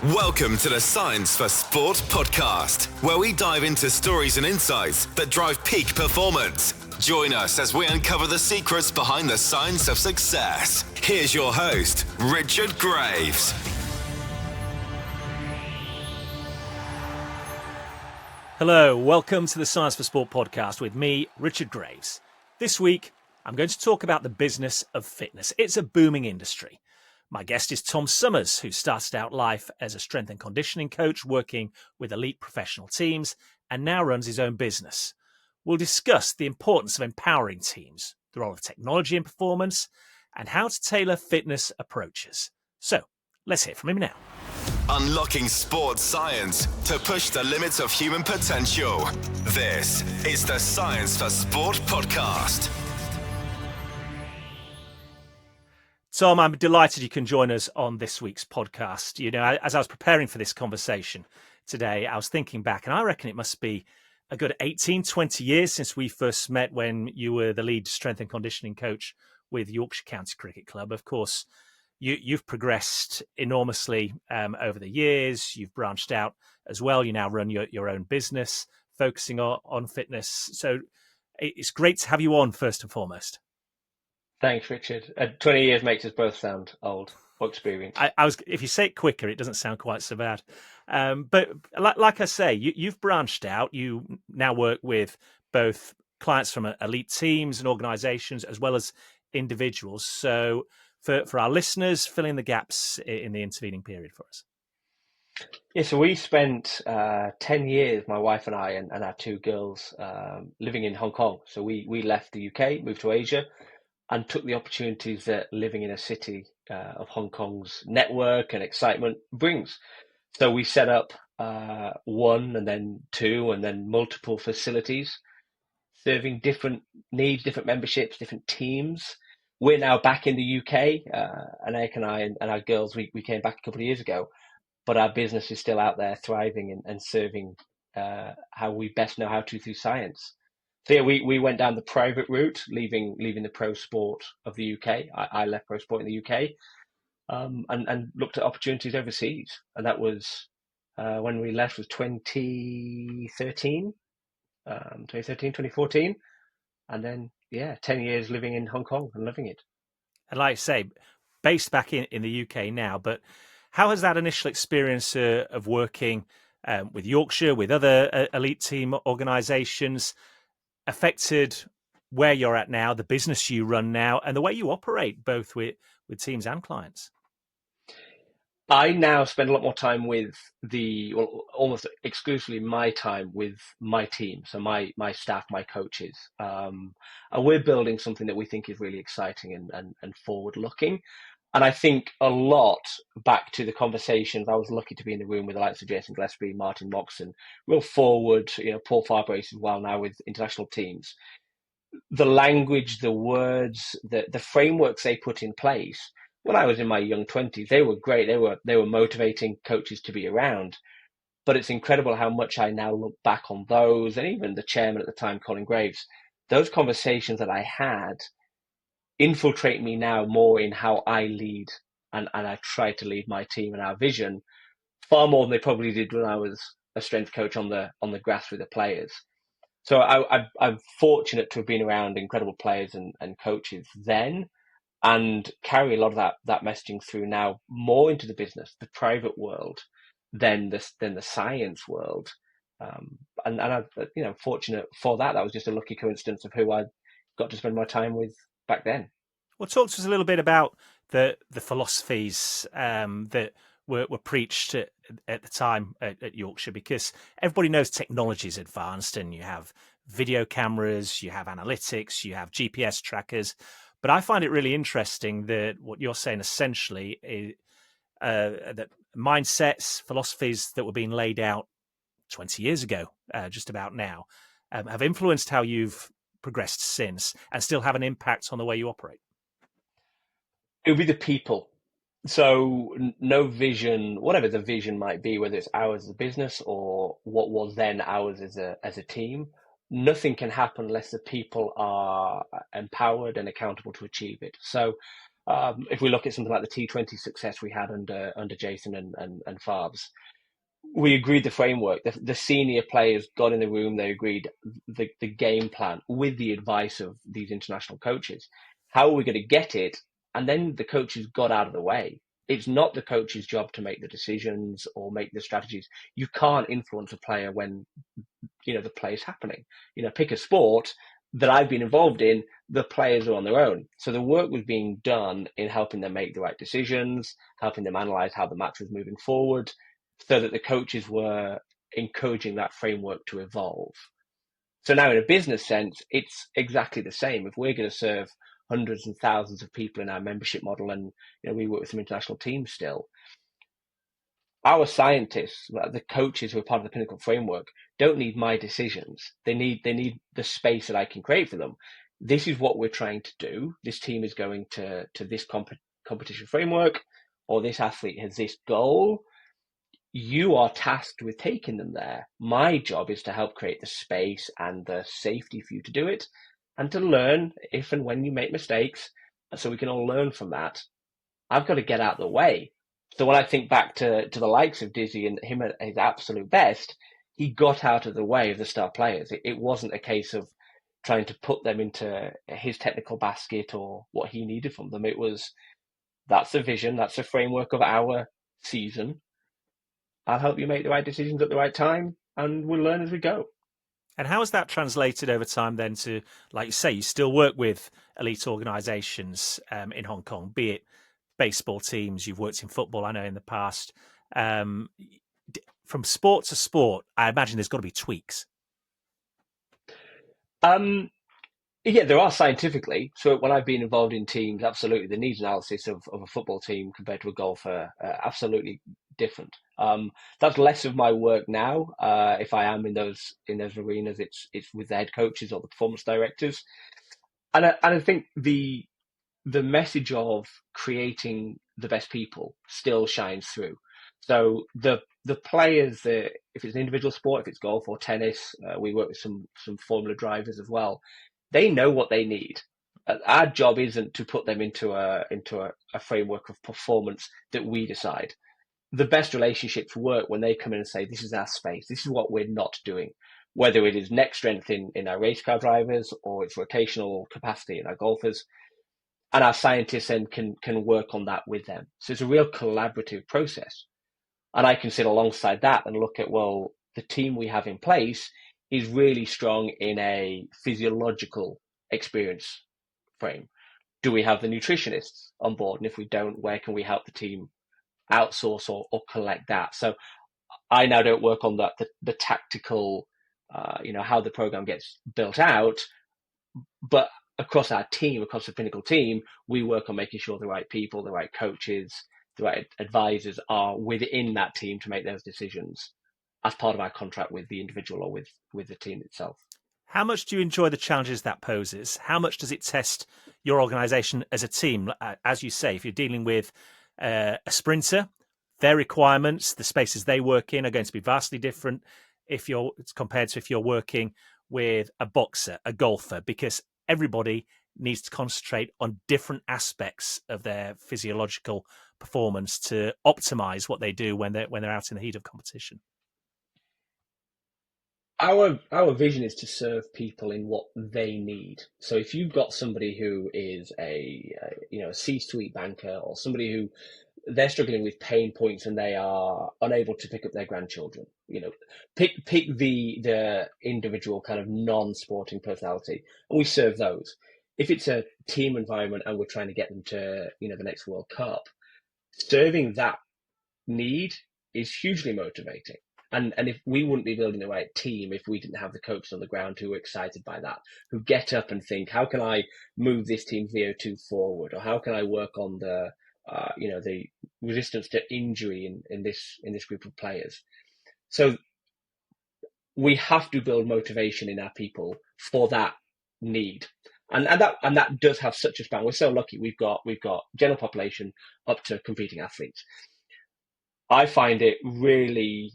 Welcome to the Science for Sport podcast, where we dive into stories and insights that drive peak performance. Join us as we uncover the secrets behind the science of success. Here's your host, Richard Graves. Hello, welcome to the Science for Sport podcast with me, Richard Graves. This week, I'm going to talk about the business of fitness. It's a booming industry. My guest is Tom Summers, who started out life as a strength and conditioning coach working with elite professional teams and now runs his own business. We'll discuss the importance of empowering teams, the role of technology in performance, and how to tailor fitness approaches. So, let's hear from him now. Unlocking sports science to push the limits of human potential. This is the Science for Sport podcast. Tom, I'm delighted you can join us on this week's podcast. You know, as I was preparing for this conversation today, I was thinking back, and I reckon it must be a good 18, 20 years since we first met when you were the lead strength and conditioning coach with Yorkshire County Cricket Club. Of course, you've progressed enormously over the years. You've branched out as well. You now run your own business, focusing on fitness. So it's great to have you on, first and foremost. Thanks, Richard. 20 years makes us both sound old or experienced. If you say it quicker, it doesn't sound quite so bad. But like I say, you've branched out. You now work with both clients from elite teams and organisations as well as individuals. So for our listeners, fill in the gaps in the intervening period for us. Yeah, so we spent 10 years, my wife and I and our two girls, living in Hong Kong. So we left the UK, moved to Asia, and took the opportunities that living in a city of Hong Kong's network and excitement brings. So we set up one and then two and then multiple facilities, serving different needs, different memberships, different teams. We're now back in the UK, and Eric and I and our girls, we came back a couple of years ago, but our business is still out there thriving and serving how we best know how to through science. So yeah, we went down the private route, leaving the pro sport of the UK. I left pro sport in the UK, and looked at opportunities overseas. And that was when we left was 2013, 2014. And then, 10 years living in Hong Kong and loving it. And like I say, based back in the UK now, but how has that initial experience of working with Yorkshire, with other elite team organisations, affected where you're at now, the business you run now, and the way you operate both with teams and clients? I now spend a lot more time with almost exclusively my time with my team. So my staff, my coaches, and we're building something that we think is really exciting and forward looking. And I think a lot back to the conversations. I was lucky to be in the room with the likes of Jason Gillespie, Martin Moxon, real forward, Paul Farbrace as well now with international teams. The language, the words, the frameworks they put in place. When I was in my young 20s, they were great. They were motivating coaches to be around. But it's incredible how much I now look back on those, and even the chairman at the time, Colin Graves, those conversations that I had infiltrate me now more in how I lead and I try to lead my team and our vision far more than they probably did when I was a strength coach on the grass with the players. So I'm fortunate to have been around incredible players and coaches then, and carry a lot of that messaging through now more into the business, the private world, than the science world. And I'm fortunate for that. That was just a lucky coincidence of who I got to spend my time with back then. Well, talk to us a little bit about the philosophies that were preached at the time at Yorkshire, because everybody knows technology is advanced and you have video cameras, you have analytics, you have GPS trackers. But I find it really interesting that what you're saying essentially is that mindsets, philosophies that were being laid out 20 years ago, just about now, have influenced how you've progressed since and still have an impact on the way you operate. It would be the people. So no vision, whatever the vision might be, whether it's ours as a business or what was then ours as a team, nothing can happen unless the people are empowered and accountable to achieve it. So If we look at something like the T20 success we had under Jason and Farbs, we agreed the framework. The senior players got in the room. They agreed the game plan with the advice of these international coaches. How are we going to get it? And then the coaches got out of the way. It's not the coach's job to make the decisions or make the strategies. You can't influence a player when the play is happening. Pick a sport that I've been involved in. The players are on their own. So the work was being done in helping them make the right decisions, helping them analyze how the match was moving forward, so that the coaches were encouraging that framework to evolve. So now in a business sense, it's exactly the same. If we're going to serve hundreds and thousands of people in our membership model, and we work with some international teams still, our scientists, the coaches who are part of the Pinnacle framework, don't need my decisions. They need the space that I can create for them. This is what we're trying to do. This team is going to this competition framework, or this athlete has this goal. You are tasked with taking them there. My job is to help create the space and the safety for you to do it, and to learn if and when you make mistakes, so we can all learn from that. I've got to get out of the way. So when I think back to the likes of Dizzy and him at his absolute best, he got out of the way of the star players. It wasn't a case of trying to put them into his technical basket or what he needed from them. It was, that's the vision, that's the framework of our season. I'll help you make the right decisions at the right time, and we'll learn as we go. And how has that translated over time then to, like you say, you still work with elite organisations in Hong Kong, be it baseball teams, you've worked in football, I know, in the past. From sport to sport, I imagine there's got to be tweaks. Yeah, there are scientifically. So when I've been involved in teams, absolutely, the needs analysis of a football team compared to a golfer, absolutely different. That's less of my work now. If I am in those arenas, it's with the head coaches or the performance directors, and I think the message of creating the best people still shines through. So the players, if it's an individual sport, if it's golf or tennis, we work with some Formula drivers as well. They know what they need. Our job isn't to put them into a framework of performance that we decide. The best relationships work when they come in and say, this is our space, this is what we're not doing. Whether it is neck strength in our race car drivers or it's rotational capacity in our golfers. And our scientists then can work on that with them. So it's a real collaborative process. And I can sit alongside that and look at, well, the team we have in place is really strong in a physiological experience frame. Do we have the nutritionists on board? And if we don't, where can we help the team outsource or collect that? So I now don't work on the tactical, how the program gets built out, but across our team, across the Pinnacle team, we work on making sure the right people, the right coaches, the right advisors are within that team to make those decisions as part of our contract with the individual or with the team itself. How much do you enjoy the challenges that poses? How much does it test your organisation as a team? As you say, if you're dealing with a sprinter, their requirements, the spaces they work in are going to be vastly different compared to if you're working with a boxer, a golfer, because everybody needs to concentrate on different aspects of their physiological performance to optimize what they do when they're out in the heat of competition. Our vision is to serve people in what they need. So if you've got somebody who is a C-suite banker, or somebody who they're struggling with pain points and they are unable to pick up their grandchildren, pick the individual kind of non-sporting personality, and we serve those. If it's a team environment and we're trying to get them to the next World Cup, serving that need is hugely motivating. And if we wouldn't be building the right team if we didn't have the coaches on the ground who are excited by that, who get up and think, how can I move this team's VO2 forward, or how can I work on the resistance to injury in this group of players. So we have to build motivation in our people for that need, and that does have such a span. We're so lucky. We've got general population up to competing athletes. I find it really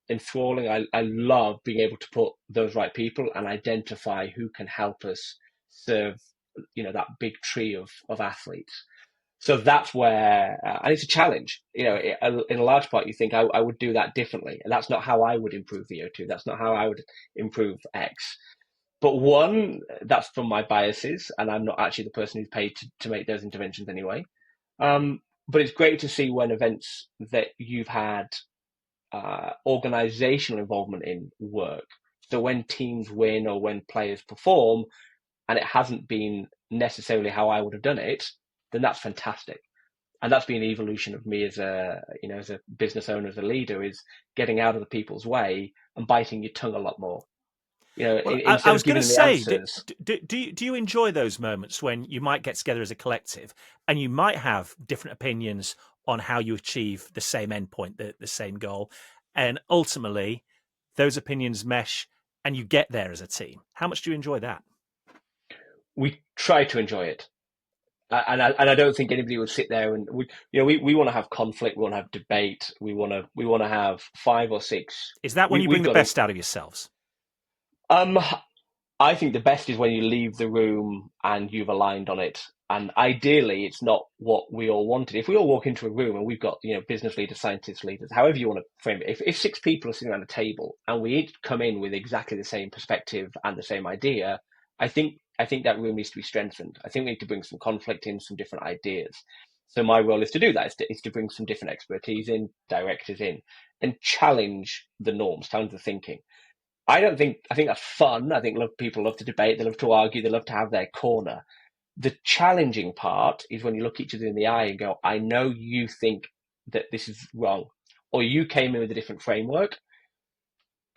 enthralling. I love being able to put those right people and identify who can help us serve that big tree of athletes. So that's where, and it's a challenge. In a large part, you think I would do that differently, and that's not how I would improve VO2. That's not how I would improve X. But one, that's from my biases, and I'm not actually the person who's paid to make those interventions anyway. But it's great to see when events that you've had organizational involvement in work. So when teams win or when players perform, and it hasn't been necessarily how I would have done it, then that's fantastic. And that's been an evolution of me as a business owner, as a leader, is getting out of the people's way and biting your tongue a lot more. Well, I Instead of was going to giving them the say, answers. do you enjoy those moments when you might get together as a collective and you might have different opinions on how you achieve the same endpoint, the same goal, and ultimately those opinions mesh and you get there as a team? How much do you enjoy that? We try to enjoy it. And I don't think anybody would sit there and we want to have conflict, we want to have debate, we want to have 5 or 6. Is that when you bring the best out of yourselves? I think the best is when you leave the room and you've aligned on it. And ideally, it's not what we all wanted. If we all walk into a room and we've got business leaders, scientists, leaders, however you want to frame it, if 6 people are sitting around a table and we each come in with exactly the same perspective and the same idea, I think that room needs to be strengthened. I think we need to bring some conflict in, some different ideas. So my role is to do that, is to bring some different expertise in, directors in, and challenge the norms, challenge the thinking. I think that's fun. I think people love to debate, they love to argue, they love to have their corner. The challenging part is when you look each other in the eye and go, I know you think that this is wrong, or you came in with a different framework.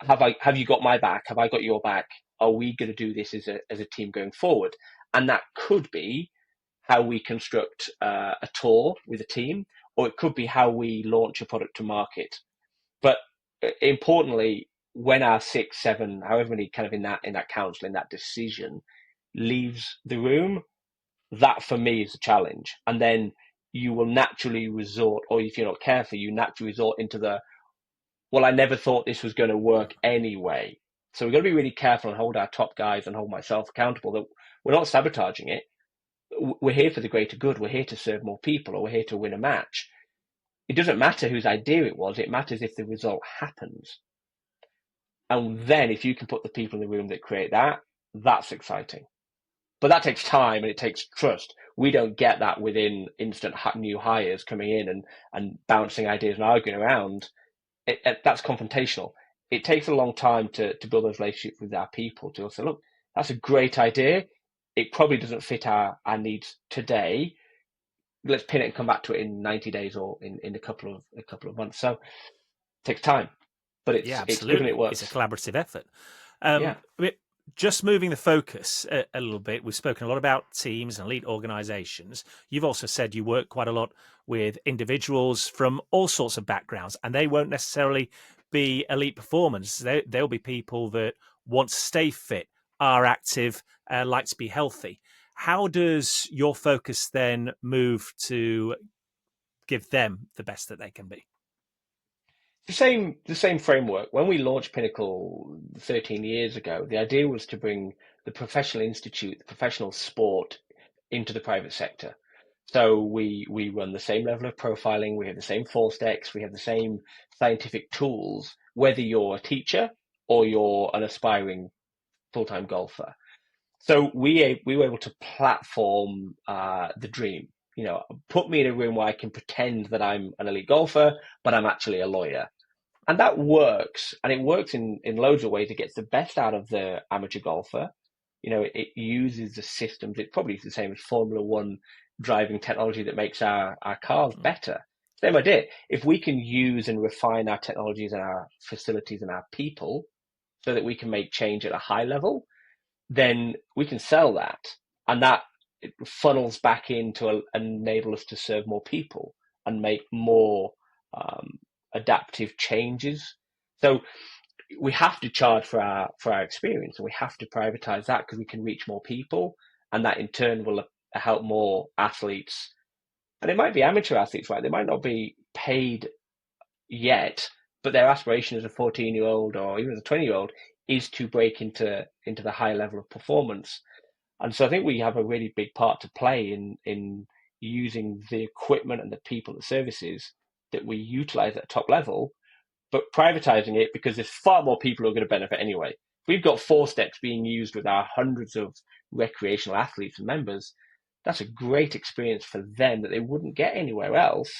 Have you got my back? Have I got your back? Are we going to do this as a team going forward? And that could be how we construct a tour with a team, or it could be how we launch a product to market. But importantly, when our 6, 7, however many kind of in that council, in that decision, leaves the room, that for me is a challenge. And then you will naturally resort, or if you're not careful, you naturally resort into well, I never thought this was going to work anyway. So we've got to be really careful and hold our top guys and hold myself accountable that we're not sabotaging it. We're here for the greater good. We're here to serve more people, or we're here to win a match. It doesn't matter whose idea it was. It matters if the result happens. And then if you can put the people in the room that create that, that's exciting. But that takes time and it takes trust. We don't get that within instant new hires coming in and bouncing ideas and arguing around. That's confrontational. It takes a long time to build those relationships with our people, to say, look, that's a great idea. It probably doesn't fit our needs today. Let's pin it and come back to it in 90 days or in a couple of months. So it takes time, but it's good and it works. It's a collaborative effort. Yeah. Just moving the focus a little bit, we've spoken a lot about teams and elite organizations. You've also said you work quite a lot with individuals from all sorts of backgrounds, and they won't necessarily be elite performers. They'll be people that want to stay fit, are active, like to be healthy. How does your focus then move to give them the best that they can be? The same framework. When we launched Pinnacle 13 years ago, the idea was to bring the professional institute, the professional sport, into the private sector. So we run the same level of profiling, we have the same force decks, we have the same scientific tools, whether you're a teacher or you're an aspiring full-time golfer. So we were able to platform the dream. Put me in a room where I can pretend that I'm an elite golfer, but I'm actually a lawyer. And that works. And it works in loads of ways. It gets the best out of the amateur golfer. It uses the systems. It probably is the same as Formula One driving technology that makes our cars better. Same idea. If we can use and refine our technologies and our facilities and our people so that we can make change at a high level, then we can sell that. And that funnels back into enable us to serve more people and make more adaptive changes. So we have to charge for our experience, and we have to privatize that because we can reach more people, and that in turn will help more athletes. And it might be amateur athletes, right? They might not be paid yet, but their aspiration as a 14-year-old or even as a 20-year-old is to break into the high level of performance. And so I think we have a really big part to play in using the equipment and the people and the services that we utilize at top level, but privatizing it because there's far more people who are going to benefit anyway. If we've got four steps being used with our hundreds of recreational athletes and members, that's a great experience for them that they wouldn't get anywhere else.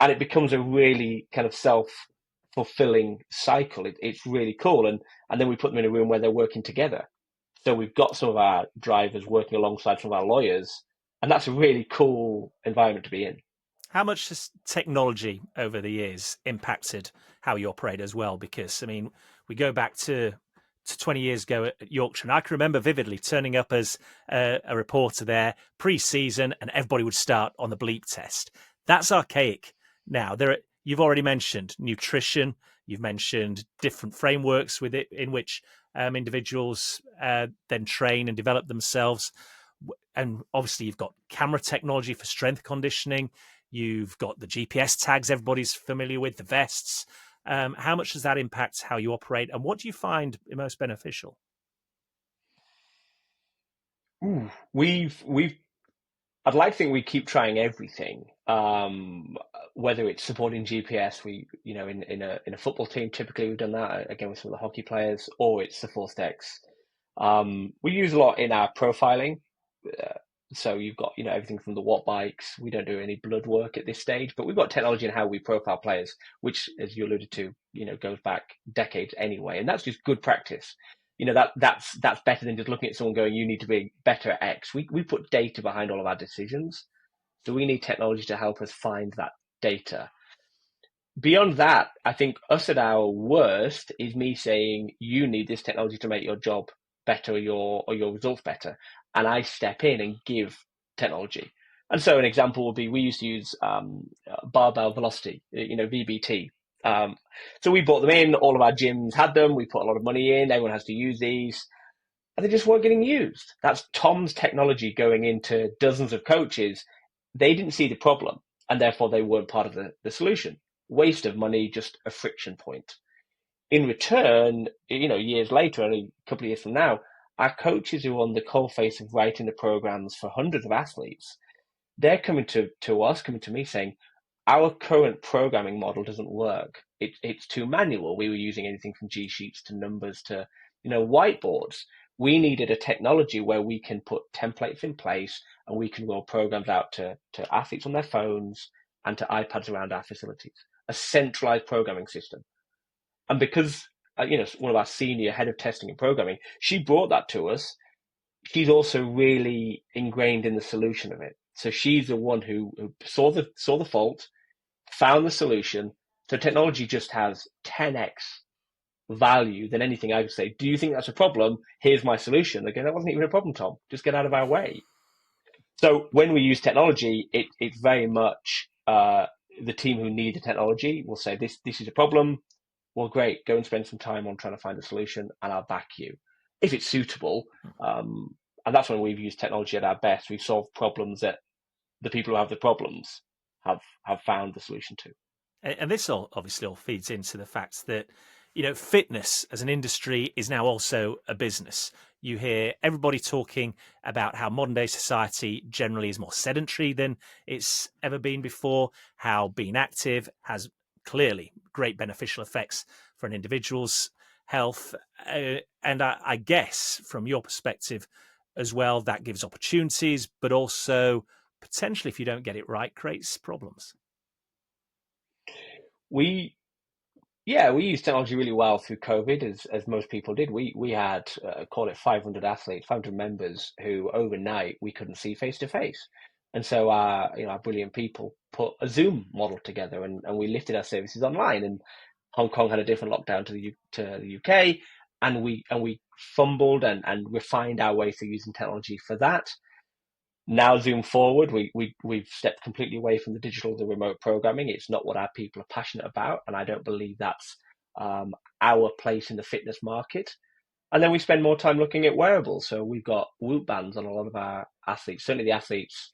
And it becomes a really kind of self-fulfilling cycle. It's really cool. And then we put them in a room where they're working together. So we've got some of our drivers working alongside some of our lawyers, and that's a really cool environment to be in. How much has technology over the years impacted how you operate as well? Because, I mean, we go back to 20 years ago at Yorkshire, and I can remember vividly turning up as a reporter there pre-season, and everybody would start on the bleep test. That's archaic now. You've already mentioned nutrition. You've mentioned different frameworks with it in which individuals then train and develop themselves. And obviously, you've got camera technology for strength conditioning. You've got the GPS tags everybody's familiar with, the vests. How much does that impact how you operate, and what do you find most beneficial? Ooh, I'd like to think we keep trying everything. Whether it's supporting GPS, in a football team, typically we've done that again with some of the hockey players, or it's the four steps. We use a lot in our profiling. So you've got, everything from the watt bikes. We don't do any blood work at this stage, but we've got technology in how we profile players, which, as you alluded to, goes back decades anyway. And that's just good practice. That's better than just looking at someone going, you need to be better at X. We put data behind all of our decisions. So we need technology to help us find that data. Beyond that, I think us at our worst is me saying, you need this technology to make your job better or your results better. And I step in and give technology. And so an example would be, we used to use barbell velocity, VBT. So we bought them in, all of our gyms had them, we put a lot of money in, everyone has to use these, and they just weren't getting used. That's Tom's technology going into dozens of coaches. They didn't see the problem, and therefore they weren't part of the solution. Waste of money, just a friction point. In return, years later, only a couple of years from now, our coaches who are on the coalface of writing the programs for hundreds of athletes, they're coming to us, coming to me saying, our current programming model doesn't work. It's too manual. We were using anything from G sheets to numbers to, whiteboards. We needed a technology where we can put templates in place and we can roll programs out to athletes on their phones and to iPads around our facilities. A centralized programming system. And because, one of our senior head of testing and programming, she brought that to us. She's also really ingrained in the solution of it. So she's the one who saw the fault, found the solution. So technology just has 10x value than anything I could say. Do you think that's a problem? Here's my solution. They go, that wasn't even a problem, Tom. Just get out of our way. So when we use technology, it's very much the team who need the technology will say, this is a problem. Well, great, go and spend some time on trying to find a solution and I'll back you if it's suitable. And that's when we've used technology at our best. We've solved problems that the people who have the problems have found the solution to. And this obviously all feeds into the fact that, fitness as an industry is now also a business. You hear everybody talking about how modern day society generally is more sedentary than it's ever been before, how being active has clearly great beneficial effects for an individual's health. And I guess from your perspective as well, that gives opportunities, but also potentially, if you don't get it right, creates problems. We used technology really well through COVID, as most people did. We had, call it 500 athletes, 500 members who overnight we couldn't see face to face. And so our brilliant people put a Zoom model together and we lifted our services online. And Hong Kong had a different lockdown to the UK, and we fumbled and refined our way through using technology for that. Now Zoom forward, we've stepped completely away from the remote programming. It's not what our people are passionate about, and I don't believe that's our place in the fitness market. And then we spend more time looking at wearables. So we've got Whoop bands on a lot of our athletes, certainly the athletes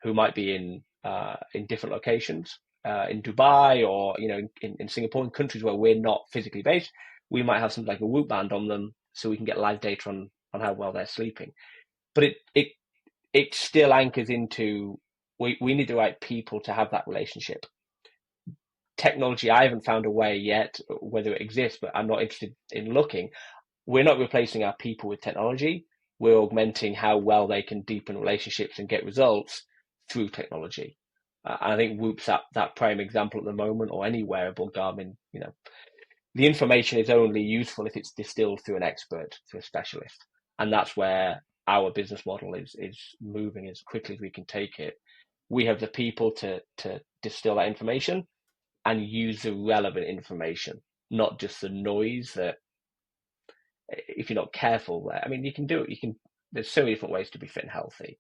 who might be in different locations, in Dubai or in Singapore, in countries where we're not physically based. We might have something like a Whoop band on them, so we can get live data on how well they're sleeping. but it still anchors into we need the right people to have that relationship. Technology, I haven't found a way yet, whether it exists, but I'm not interested in looking. We're not replacing our people with technology. We're augmenting how well they can deepen relationships and get results through technology. I think Whoop's that prime example at the moment, or any wearable Garmin. The information is only useful if it's distilled through an expert, through a specialist, and that's where our business model is moving as quickly as we can take it. We have the people to distill that information and use the relevant information, not just the noise that, if you're not careful, I mean, you can do it. There's so many different ways to be fit and healthy.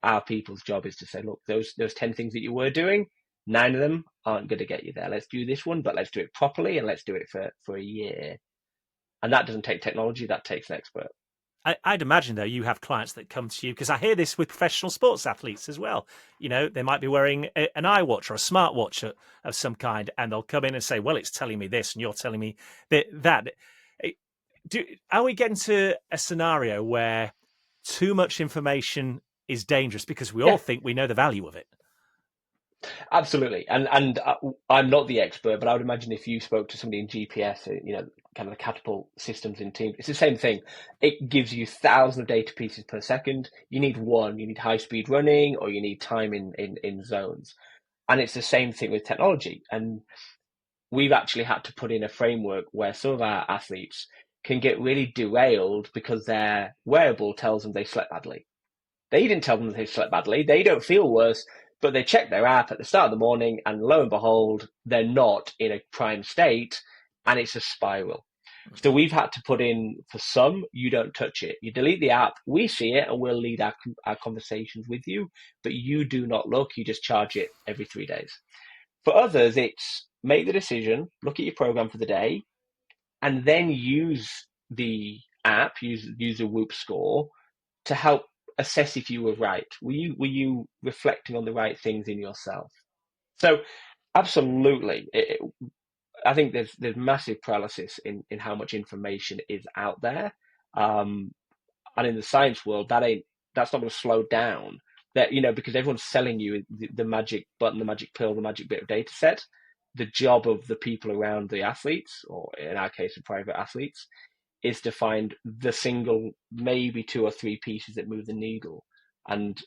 Our people's job is to say, look, those 10 things that you were doing, 9 of them aren't going to get you there. Let's do this one, but let's do it properly, and let's do it for a year. And that doesn't take technology, that takes an expert. I'd imagine, though, you have clients that come to you, because I hear this with professional sports athletes as well. They might be wearing an iWatch or a smartwatch of some kind, and they'll come in and say, well, it's telling me this, and you're telling me that. Are we getting to a scenario where too much information is dangerous because we all think we know the value of it? Absolutely. And I'm not the expert, but I would imagine if you spoke to somebody in GPS, kind of the catapult systems in Teams, it's the same thing. It gives you thousands of data pieces per second. You need one, you need high speed running, or you need time in zones. And it's the same thing with technology. And we've actually had to put in a framework where some of our athletes can get really derailed because their wearable tells them they slept badly. They didn't tell them they slept badly. They don't feel worse, but they check their app at the start of the morning, and lo and behold, they're not in a prime state, and it's a spiral. So we've had to put in, for some, you don't touch it. You delete the app, we see it, and we'll lead our conversations with you, but you do not look, you just charge it every 3 days. For others, it's make the decision, look at your program for the day, and then use the app, use the Whoop score to help assess if you were right. Were you reflecting on the right things in yourself? So absolutely, I think there's massive paralysis in how much information is out there, and in the science world, that's not going to slow down. That because everyone's selling you the magic button, the magic pill, the magic bit of data set. The job of the people around the athletes, or in our case, the private athletes, is to find the single, maybe 2 or 3 pieces that move the needle. And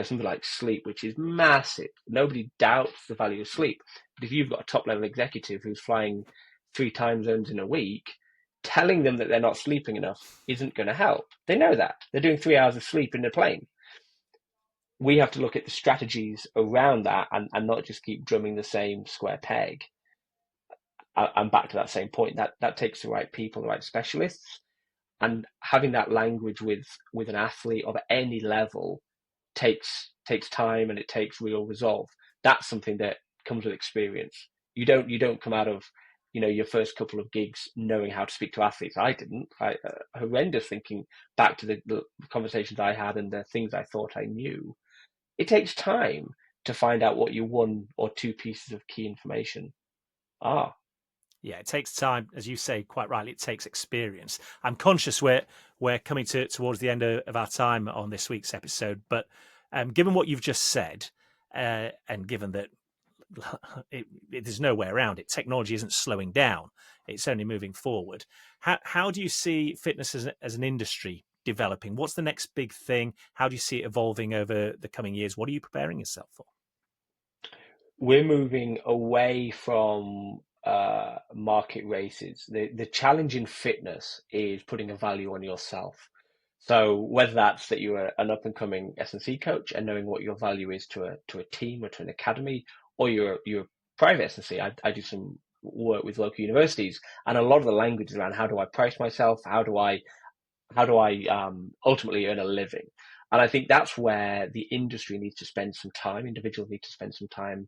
something like sleep, which is massive. Nobody doubts the value of sleep. But if you've got a top level executive who's flying 3 time zones in a week, telling them that they're not sleeping enough isn't going to help. They know that. They're doing 3 hours of sleep in a plane. We have to look at the strategies around that, and not just keep drumming the same square peg. I'm back to that same point. That takes the right people, the right specialists, and having that language with an athlete of any level takes time, and it takes real resolve. That's something that comes with experience. You don't come out of your first couple of gigs knowing how to speak to athletes. I didn't. Horrendous, thinking back to the conversations I had and the things I thought I knew. It takes time to find out what your 1 or 2 pieces of key information are. Yeah, it takes time, as you say quite rightly. It takes experience. I'm conscious we're coming towards the end of our time on this week's episode, but given what you've just said, and given that there's no way around it, technology isn't slowing down; it's only moving forward. How do you see fitness as an industry developing? What's the next big thing? How do you see it evolving over the coming years? What are you preparing yourself for? We're moving away from market races. The challenge in fitness is putting a value on yourself. So whether that's that you're an up and coming S&C coach and knowing what your value is to a team or to an academy, or you're a private S&C. I do some work with local universities, and a lot of the language is around how do I price myself, how do I ultimately earn a living. And I think that's where the industry needs to spend some time. Individuals need to spend some time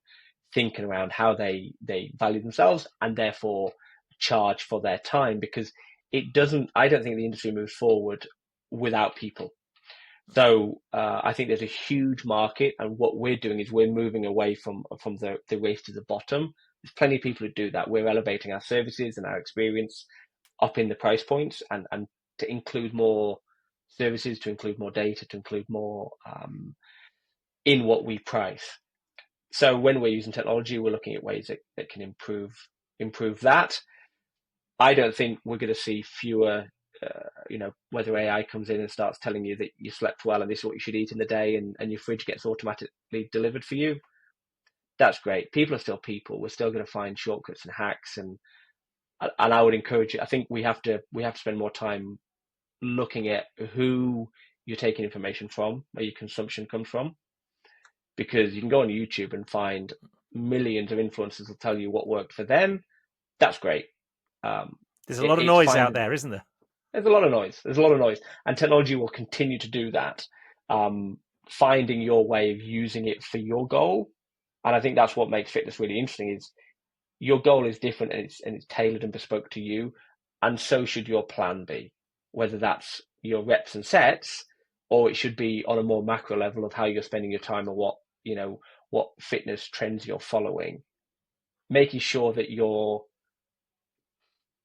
thinking around how they value themselves, and therefore charge for their time, because I don't think the industry moves forward without people. So I think there's a huge market, and what we're doing is we're moving away from the race to the bottom. There's plenty of people who do that. We're elevating our services and our experience up in the price points, and to include more services, to include more data, to include more in what we price. So when we're using technology, we're looking at ways that can improve that. I don't think we're going to see fewer, whether AI comes in and starts telling you that you slept well and this is what you should eat in the day, and your fridge gets automatically delivered for you. That's great. People are still people. We're still going to find shortcuts and hacks, and I would encourage it. I think we have to spend more time looking at who you're taking information from, where your consumption comes from, because you can go on YouTube and find millions of influencers will tell you what worked for them. That's great. There's a lot of noise out there, isn't there? There's a lot of noise. And technology will continue to do that, finding your way of using it for your goal. And I think that's what makes fitness really interesting, is your goal is different, and it's tailored and bespoke to you. And so should your plan be, whether that's your reps and sets, or it should be on a more macro level of how you're spending your time, or what fitness trends you're following, making sure that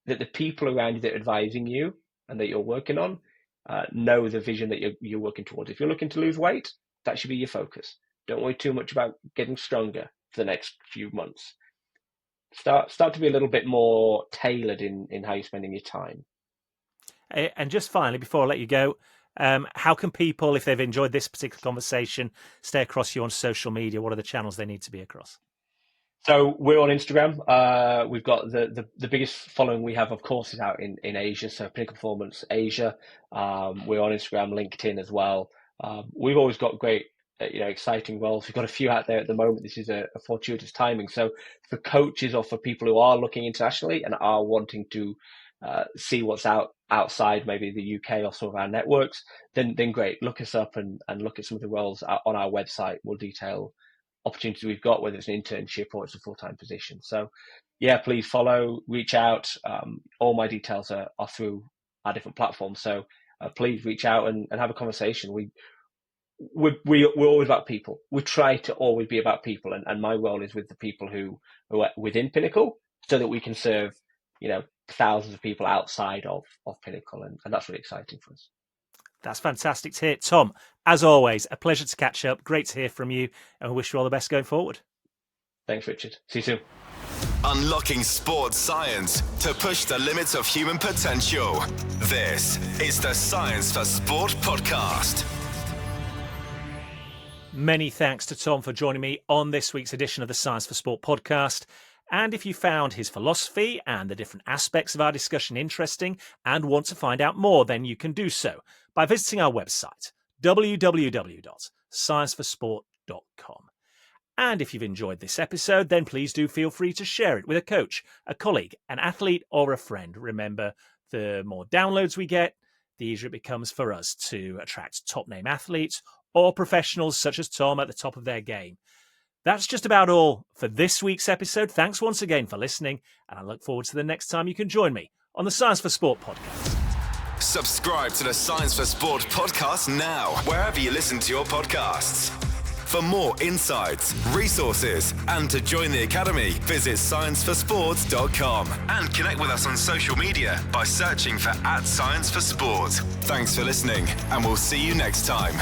the people around you that are advising you and that you're working on know the vision that you're working towards. If you're looking to lose weight, that should be your focus. Don't worry too much about getting stronger for the next few months. Start to be a little bit more tailored in how you're spending your time. And just finally, before I let you go, how can people, if they've enjoyed this particular conversation, stay across you on social media? What are the channels they need to be across? So we're on Instagram. We've got the biggest following we have, of course, is out in Asia. So Pinnacle Performance Asia. We're on Instagram, LinkedIn as well. We've always got great, exciting roles. We've got a few out there at the moment. This is a fortuitous timing. So for coaches or for people who are looking internationally and are wanting to see what's outside maybe the UK or some of our networks, then great. Look us up and look at some of the roles on our website. We'll detail opportunities we've got, whether it's an internship or it's a full-time position. So yeah, please follow, reach out. All my details are through our different platforms. So please reach out and have a conversation. We're always about people. We try to always be about people. And my role is with the people who are within Pinnacle, so that we can serve, thousands of people outside of Pinnacle. And that's really exciting for us. That's fantastic to hear. Tom, as always, a pleasure to catch up. Great to hear from you, and we wish you all the best going forward. Thanks, Richard. See you soon. Unlocking sports science to push the limits of human potential. This is the Science for Sport podcast. Many thanks to Tom for joining me on this week's edition of the Science for Sport podcast. And if you found his philosophy and the different aspects of our discussion interesting and want to find out more, then you can do so by visiting our website, www.scienceforsport.com. And if you've enjoyed this episode, then please do feel free to share it with a coach, a colleague, an athlete, or a friend. Remember, the more downloads we get, the easier it becomes for us to attract top-name athletes or professionals such as Tom at the top of their game. That's just about all for this week's episode. Thanks once again for listening, and I look forward to the next time you can join me on the Science for Sport podcast. Subscribe to the Science for Sport podcast now, wherever you listen to your podcasts. For more insights, resources, and to join the Academy, visit scienceforsport.com and connect with us on social media by searching for @ScienceForSport. Thanks for listening, and we'll see you next time.